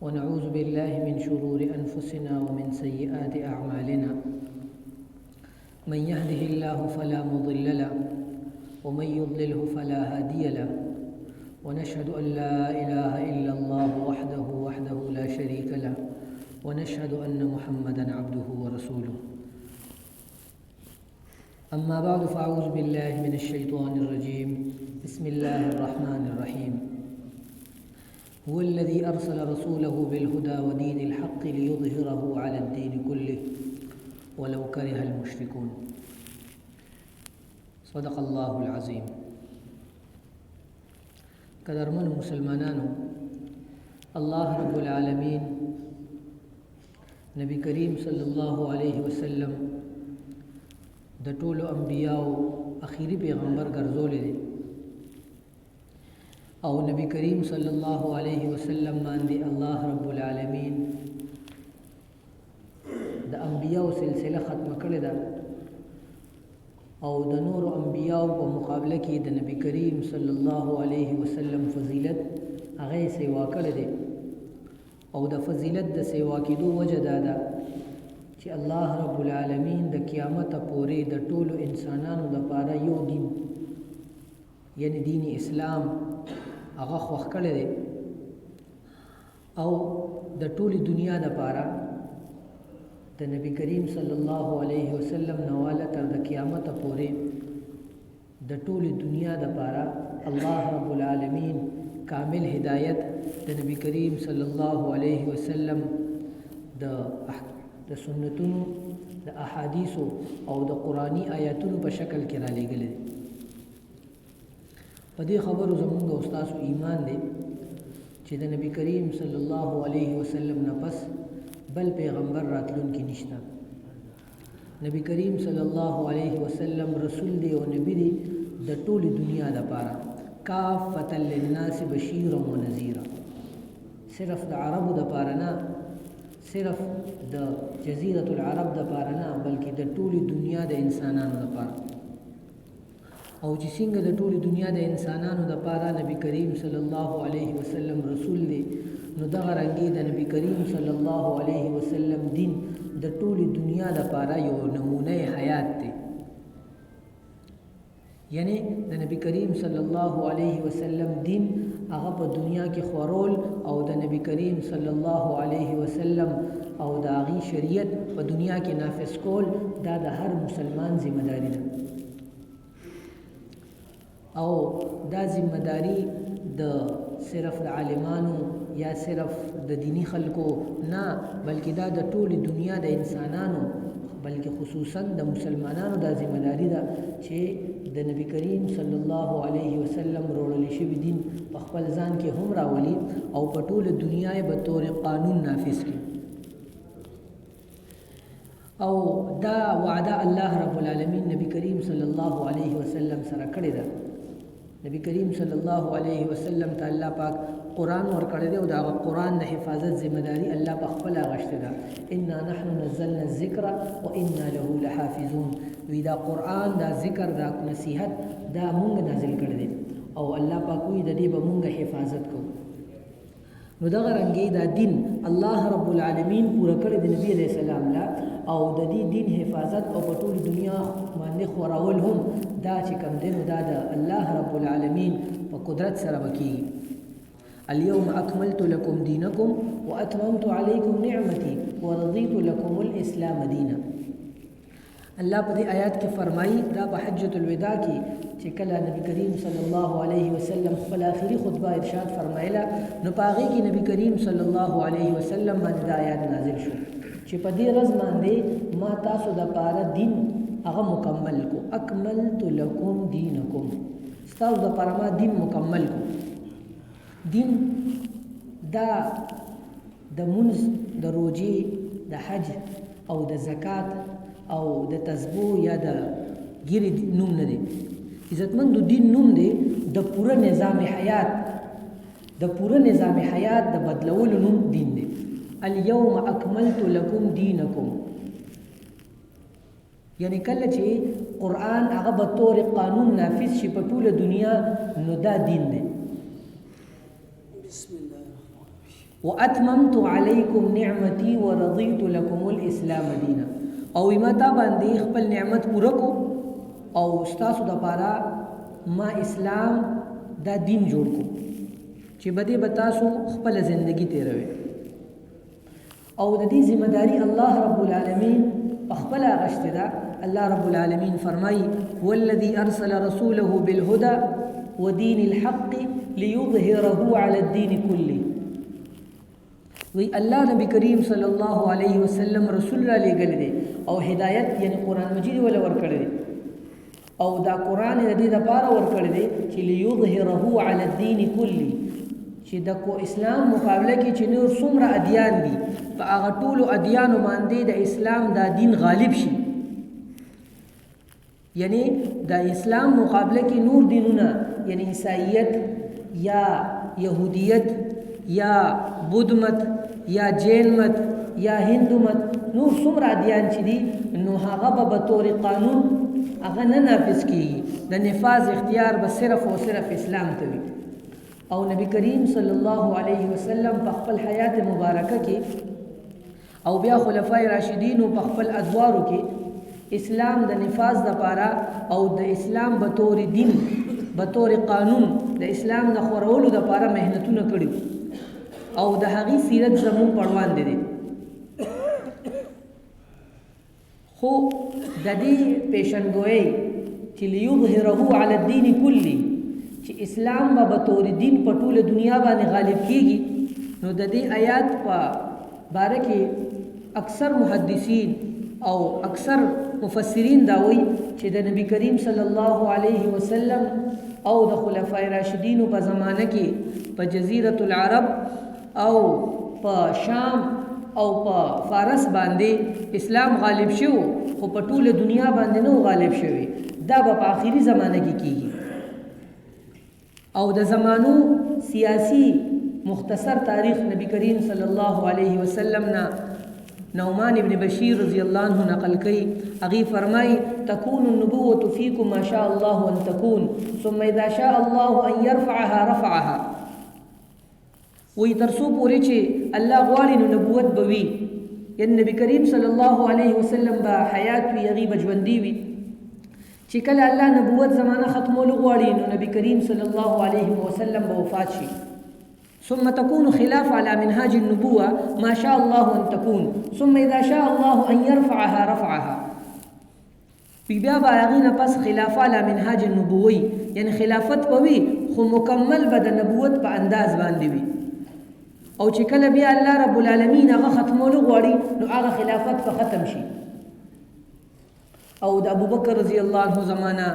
ونعوذ بالله من شرور أنفسنا ومن سيئات أعمالنا من يهده الله فلا مضل له ومن يضلله فلا هادي له ونشهد أن لا إله إلا الله وحده لا شريك له ونشهد أن محمدا عبده ورسوله أما بعد فأعوذ بالله من الشيطان الرجيم بسم الله الرحمن الرحيم هو الذي أرسل رسوله بالهدى ودين الحق ليظهره على الدين كله ولو كره المشركون صدق الله العظيم. قدرمن مسلمانانو، الله رب العالمين نبی کریم صلی الله علیه وسلم د ټولو انبیاو اخیری پیغمبر ګرځولې دي او نبی کریم صلی الله علیه وسلم باندې الله رب العالمین د انبیاو سلسله ختم کړې ده او د نور انبیاو په مقابله کې د نبی کریم صلی الله علیه وسلم فضیلت هغه سیوا کړې ده او د فضیلت د سیوا کېدو وجه دا ده چې الله رب العالمین د قیامت پورې د ټولو انسانانو لپاره یو دین یعنی دین اسلام هغه خوښ کړی دی او د ټولې دنیا لپاره د نبی کریم صلی الله علیه وسلم نواله تر د قیامت پورې د ټولې دنیا لپاره الله رب العالمین کامل هدایت د نبی کریم صلی الله علیه وسلم د سنتونو د احادیثو او د قرآنی آیاتونو په شکل کې را لېږلی دی. په دې خبرو زمونږ او ستاسو ایمان دی چې د نبی کریم صلی الله علیه وسلم نه پس بل پیغمبر راتلونکی نشته. نبی کریم صلی الله علیه وسلم رسول دی او نبی دی د ټولې دنیا لپاره کافة للناس بشیرا و نذیرا، صرف د عربو لپاره نه، صرف د جزیرة العرب لپاره نه، بلکې د ټولې دنیا د انسانانو لپاره. او چې څنګه د ټولې دنیا د انسانانو لپاره نبی کریم صلی الله علیه وسلم رسول دی، نو دغه رنګې د نبی کریم صلی الله علیه وسلم دین د ټولې دنیا لپاره یو نمونه حیات دی. یعنی د نبی کریم صلی الله علیه وسلم دین هغه په دنیا کې خورول او د نبی کریم صلی الله علیه وسلم او د هغې شریعت په دنیا کې نافذ کول دا د هر مسلمان ذمہ داری ده او دا ذمہ داری د صرف د عالمانو یا صرف د دینی خلکو نه، بلکې دا د ټولې دنیا د انسانانو بلکې خصوصا د مسلمانانو دا ذمہ داری ده چې د نبی کریم صلی الله علیه وسلم وروړل شوی دین په خپل ځان کې هم راولي او په ټوله دنیا یې به طور قانون نافذ کړي. او دا وعده الله رب العالمین نبی کریم صلی الله علیه وسلم سره کړې ده. نبی کریم صلی الله علیه وسلم ته الله پاک قرآن ورکړی دی او دا قرآن د حفاظت ذمہ داری الله په خپل اغشته ده. انا نحن نزلنا الذکر وانا له لحافظون، وی دا قرآن دا ذکر دا نصیحت دا مونږ نازل کړی دی او الله پاک وی د دې به مونږ حفاظت کوو. نو دغه رنګې دا دین الله رب العالمین پوره کړی دی نبی علیہ السلام لا او د دې دین حفاظت او په ټول دنیا باندې خورول هم دا چې کوم دی دا د الله رب العالمین په قدرت سره وکړي. اليوم اکملت لكم دینکم واتممت علیکم نعمتي ورضیت لكم الاسلام دینا. الله په دې آیات کې فرمایي دا په حجۃ الوداع کې چې کله نبی کریم صلی الله علیه وسلم خپل آخري خطبه ارشاد فرمایله، نو په هغې کې نبی کریم صلی الله علیه وسلم باندې دا آیات نازل شو چې په دې ورځ باندې ما تاسو دپاره دین هغه مکمل کو، اکملت لکم دینکم، ستاسو دپاره ما دین مکمل کو. دین دا د مونځ، د روجې، د حج او د زکات او د تسبو یا د ګیرې نوم نه دی. عزتمندو دین نوم دی د پوره نظام حیات، د پوره نظام حیات د بدلولو نوم دین دی. اليوم اکملت لکم دینکم، یعنی کله چې قرآن هغه به طور قانون نافذ شي په ټوله دنیا، نو دا دین دی. بسم الله الرحمن واتممت علیکم نعمتي ورضیت لكم الاسلام دینا او ما تا باندې خپل نعمت پوره کو او تاسو د پاره ما اسلام دا دین جوړ کو چې بده بتاسو خپل ژوندۍ تیروي او د دې ذمہ داری الله رب العالمین خپل غشت ده. الله رب العالمین فرمایي والذي ارسل رسوله بالهدى ودين الحق ليظهره على الدين كله. وی الله نبی کریم صلی الله علیه وسلم رسول را لېږلی دی او هدایت یعنی قرآن مجید ولا ورکړی دی او دا قرآن د دې دپاره ورکړی دی چې لیظهره علی الدین کلی چې د اسلام مقابله کې چې نور څومره ادیان دي په هغه ټولو ادیانو باندې د اسلام دا دین غالب شي. یعنی د اسلام مقابله کې نور دینونه یعنی عیسائیت یا یهودیت یا بودمت یا جین مت یا هندو مت نور څومره ادیان چې دي نو هغه به طور قانون هغه نه نافذ کیږي. د نفاذ اختیار به صرف او صرف اسلام ته وي. او نبی کریم صلی الله علیه وسلم په خپل حیات مبارکه کې او بیا خلفای راشدین په خپل ادوارو کې اسلام د نفاذ لپاره او د اسلام به طور دین به طور قانون د اسلام د خورولو لپاره مهنتونه کړي او د هغې سیرت زمون پړوان دي. خو د دې پیشنګوئی چې لیظهره علی الدین کلی چې اسلام به بطور دین په ټوله دنیا باندې غالب کیږي نو د دې آیات په باره کې اکثر محدثین او اکثر مفسرین دا وایي چې د نبی کریم صلی الله علیه وسلم او د خلفای راشدینو په زمانه کې په جزیرة العرب او په شام او په فارس باندې اسلام غالب شو خو په ټوله دنیا باندې نو غالب شوی. دا به په آخري زمانه کې کیږي. او د زمانو سیاسی مختصر تاریخ نبی کریم صلی الله علیه وسلم نا نعمان ابن بشیر رضی الله عنه نقل کړي. هغه فرمایي تكون النبوة فيكم ما شاء الله ان تكون ثم اذا شاء الله ان يرفعها رفعها. وی ترسو پوری چې الله غواړي نو نبوت به وي یعنی نبی کریم صلی الله علیه وسلم به حیات وي هغې به ژوندي وي. چې کله الله نبوت زمانه ختمولو غواړي نو نبی کریم صلی الله علیه وسلم به وفات شي. ثم تكون خلاف على منهاج النبوة ما شاء الله ان تكون ثم اذا شاء الله ان يرفعها رفعها. بیا به هغې نه پس خلافه على منهاج النبوي یعنی خلافت به وي خو مکمل به د نبوت په انداز باندې وي. او چې کله بیا الله رب العالمین هغه ختمولو غواړي نو هغه خلافت به ختم شي. او د ابوبکر رضی الله عنه زمانہ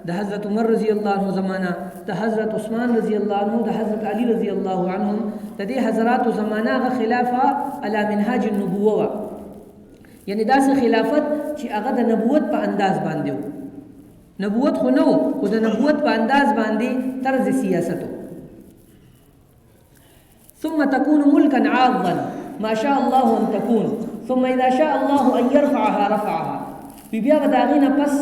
د حضرت عمر رضی الله عنه زمانہ د حضرت عثمان رضی الله عنه د حضرت علی رضی الله عنهم د دې حضرات زمانہ هغه خلافه علی منهاج النبوه یعنی داسې خلافت چې هغه د نبوت په انداز باندې و. نبوت خو نو خو د نبوت په انداز باندې طرز سیاست و. ثم تكون ملكا عاضا ما شاء الله ان تكون ثم اذا شاء الله ان يرفعها رفعها. بیا به د هغې نه پس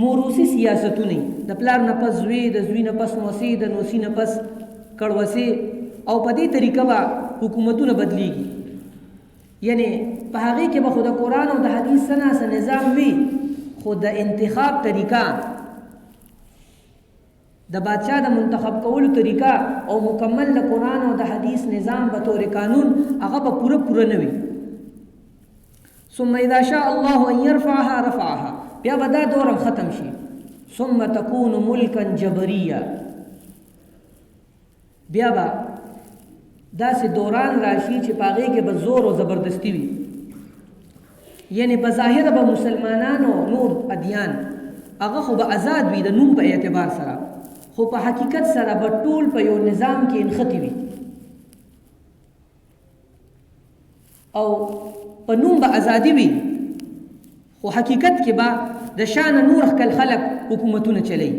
موروثي سیاستونه د پلار نه پس زوی د زوی نه پس نوسي د نوسي نه پس کړوسي او په دې طریقه به حکومتونه بدلیږي. یعنی په هغې کې به خو د قرآن او د حدیث څه نظام وي خو د انتخاب طریقه د بادشاہ د منتخب کولو طریقه او مکمل د قرآن او د حدیث نظام به طور قانون هغه به پوره نه وي. ثم اذا شاء الله ان يرفعها رفعها. بیا به دا دورم ختم شي. ثم تكون ملكا جبريا. بیا به داسې دوران راشي چې په هغې کې به زور او زبردستی وي. یعنی په ظاهره به مسلمانانو نور ادیان هغه خو به آزاد وي د نوم په اعتبار سره خو په حقیقت سره به ټول په یو نظام کې انختی وي او په نوم به ازادي وي خو حقیقت کې به د شان نور خپل خلق حکومتونه چلی.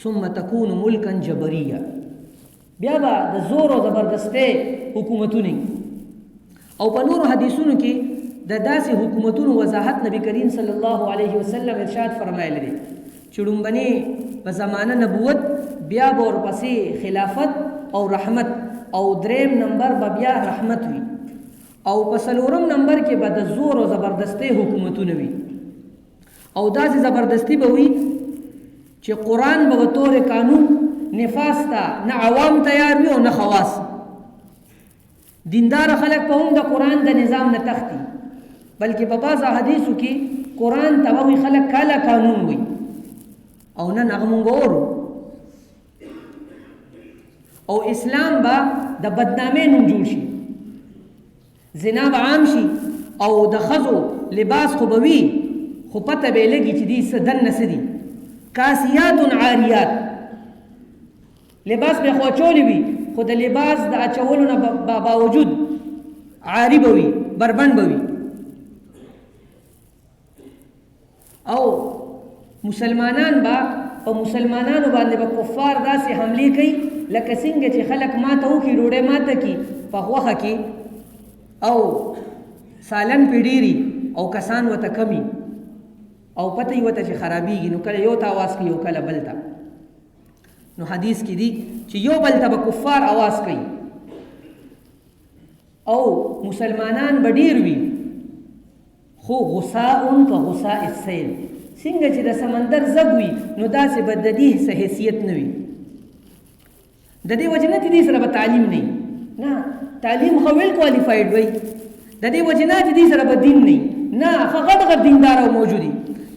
ثم تكون ملكا جبريا. بیا به د زور او زبردستی حکومتونه او په نورو حدیثونو کې د داسې حکومتونو وضاحت نبی کریم صلی الله علیه وسلم ارشاد فرمایلی دی چې ډومبنې په زمانه نبوت بیا به ورپسې خلافت او رحمت او دریم نمبر به بیا رحمت وي او په څلورم نمبر کې به د زور او زبردستۍ حکومتونه وي او داسې زبردستی به وي چې قرآن به بطور قانون نفاذ ته نه عوام تیار وي او نه خواص دیندار خلک په هم د قرآن د نظام نه تختی بلکې په بعض احادیثو کې قرآن ته وایي خلک کالا قانون وي او نن هغه مونږ اورو او اسلام به د بدنامۍ نوم جوړ شي زنا به عام شي او د ښځو لباس خو به وي خو پته به یې لګي چې دي څه دننه څه دي کاسیات عاریات لباس به خو اچولی وي خو د لباس د اچولو نه باوجود عاری به وي بربند به وي او مسلمانان به په مسلمانانو باندې به کفار داسې حملې کوي لکه څنګه چې خلک ماته وکړي ډوډۍ ماته کړي په غوښه کې او سالن پې ډېري او کسان ورته کمي او پته یې ورته چې خرابېږي نو کله یو ته اواز کوي او کله بل ته نو حدیث کې دي چې یو بل ته به کفار اواز کوي او مسلمانان به ډېر وي خو غصاء که غصاء السیل څنګه چې د سمندر زګ وي نو داسې به د دې څه حیثیت نه وي د دې وجه نه چې دې سره به تعلیم نه نه تعلیم خو ویل کوالیفاید وي د دې وجه نه چې دې سره به دین نه ښه غټ غټ دیندار او موجودي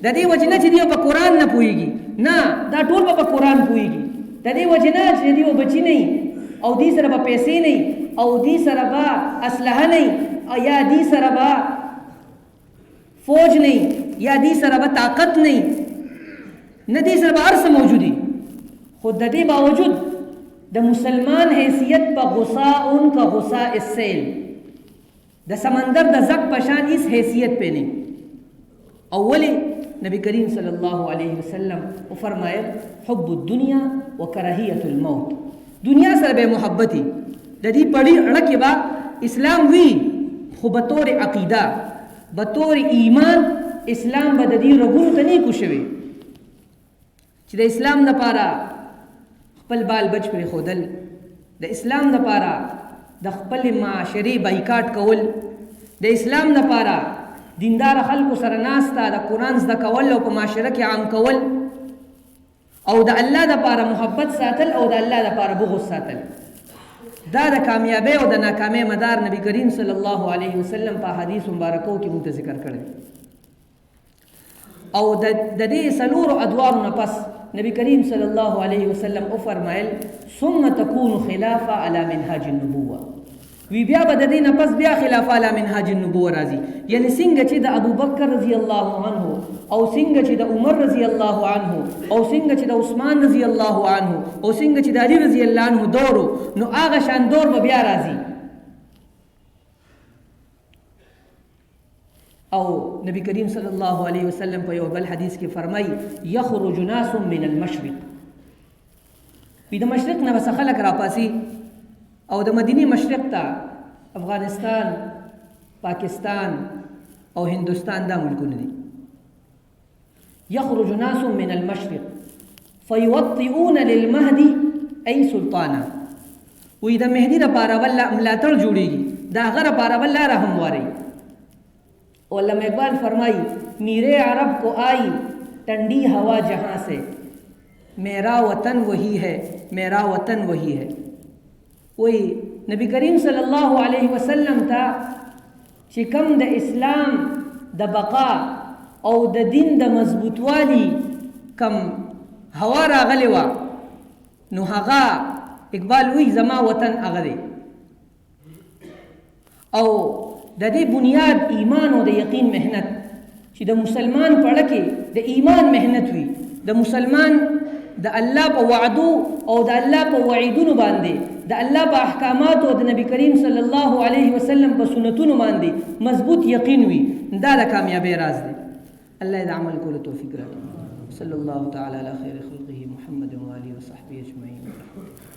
د دې وجه نه چې دې په قرآن نه پوهېږي نه دا ټول به په قرآن پوهېږي د دې وجه نه چې دې بچي نه او دې سره به پیسې نه او دې سره به اسلحه نه یا دې سره به فوج نه یا دې سره به طاقت نه دې سره به هر څه موجودي خو د دې باوجود د مسلمان حیثیت په غصاء کا غصاء السیل د سمندر د زق پشان اس حیثیت پہ نہیں اولی نبی کریم صلی اللہ علیہ وسلم فرمائے حب الدنیا و کراہیت الموت دنیا سره به محبتی د دې پړی اړه با اسلام وی خو بطور عقیده بطور ایمان اسلام به د دې رګونو ته نه کوشوي چې د اسلام لپاره خپل بال بچ پر خودل د اسلام لپاره د خپل معاشري بایکاټ کول د اسلام لپاره دیندار خلکو سره ناسته د قرآن زده کول او په معاشره کې عام کول او د الله لپاره محبت ساتل او د الله لپاره بغض ساتل دا د کامیابی او د ناکامۍ مدار نبی کریم صلی الله علیه وسلم په حدیث مبارکو کې موږ ذکر کړی او د دې څلورو ادوارو نه پس نبی کریم صلی الله علیه وسلم او فرمایل ثم تكون خلافه على منهاج النبوه وی بیا به د دې نه پس بیا خلافه على منهاج النبوه راځي یعنی څنګه چې د ابو بکر رضی الله عنه او څنګه چې د عمر رضی الله عنه او څنګه چې د عثمان رضی الله عنه او څنګه چې د علی رضی الله عنه دورو نو هغه شان دور به بیا راځي او نبی کریم صلی الله علیه وسلم په یو بل حدیث کې فرمایي یخرج ناس من المشرق په د مشرق نه بس خلک راپاسي او د مدینه مشرق ته افغانستان پاکستان او هندوستان دا ملکونه دي یخرج ناس من المشرق فیوطئون للمهدي ای سلطانا وې د مهدی لپاره ولا ملاتړ جوړیږي دا غره لپاره ولا رحم واري علامہ اقبال فرمائی میرے عرب کو آئی ٹھنڈی ہوا جہاں سے میرا وطن وہی ہے میرا وطن وہی ہے وہی نبی کریم صلی اللہ علیہ وسلم تا چې کم د اسلام د بقا او د دین د مضبوط والی کم هوا راغلی وا نو هغه اقبال وی زما وطن هغه دی او د دې بنیاد ایمان او د یقین مهنت چې د مسلمان پړه کې د ایمان مهنت وي د مسلمان د الله په وعدو او د الله په وعیدونو باندې د الله په احکامات او د نبی کریم صلی الله علیه وسلم په سنتونو باندې مضبوط یقین وي دا د کامیابی راز دی الله دې عمل کولو توفیق راکړي صلی الله تعالی علی خیر خلقه محمد و آله و صحبه اجمعین